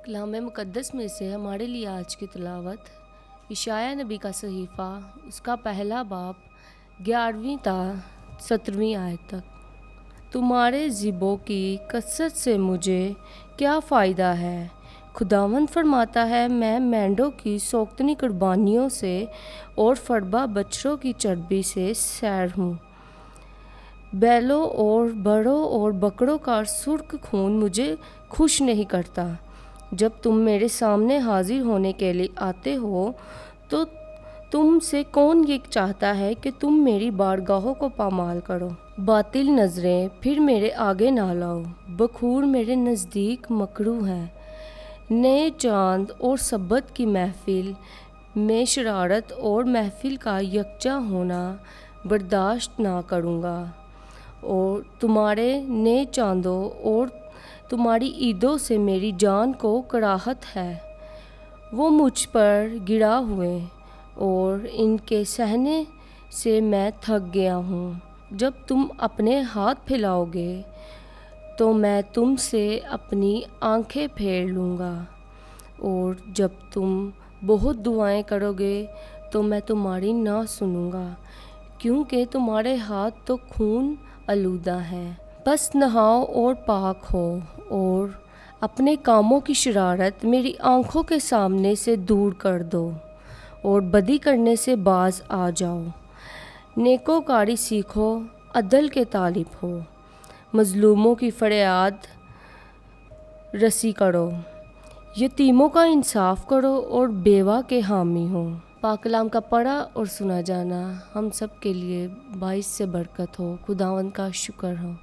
कलाम मुक़द्दस में से हमारे लिए आज की तिलावत इशाया नबी का सहीफ़ा, उसका पहला बाब 11वीं ता 17वीं आयत तक। तुम्हारे ज़िबों की कसरत से मुझे क्या फ़ायदा है? खुदावंद फरमाता है, मैं मेंढों की सोख्तनी कुर्बानियों से और फड़बा बछड़ों की चर्बी से सैर हूँ। बैलों और बड़ों और बकरों का सुर्ख खून मुझे खुश नहीं करता। जब तुम मेरे सामने हाजिर होने के लिए आते हो तो तुमसे कौन ये चाहता है कि तुम मेरी बारगाहों को पामाल करो? बातिल नज़रें फिर मेरे आगे ना लाओ। बखूर मेरे नज़दीक मकरू हैं। नए चांद और सब्बत की महफिल में शरारत और महफिल का यकजा होना बर्दाश्त ना करूँगा। और तुम्हारे नए चांदों और तुम्हारी ईदों से मेरी जान को कराहत है। वो मुझ पर गिरा हुए और इनके सहने से मैं थक गया हूँ। जब तुम अपने हाथ फैलाओगे तो मैं तुमसे अपनी आंखें फेर लूँगा, और जब तुम बहुत दुआएं करोगे तो मैं तुम्हारी ना सुनूँगा, क्योंकि तुम्हारे हाथ तो खून आलूदा हैं। बस नहाओ और पाक हो और अपने कामों की शरारत मेरी आंखों के सामने से दूर कर दो और बदी करने से बाज आ जाओ। नेकोकारी सीखो, अदल के तालिब हो, मज़लूमों की फरियाद रसी करो, यतीमों का इंसाफ करो और बेवा के हामी हो। पाक कलाम का पढ़ा और सुना जाना हम सब के लिए बाइस से बरकत हो। खुदावंद का शुक्र हो।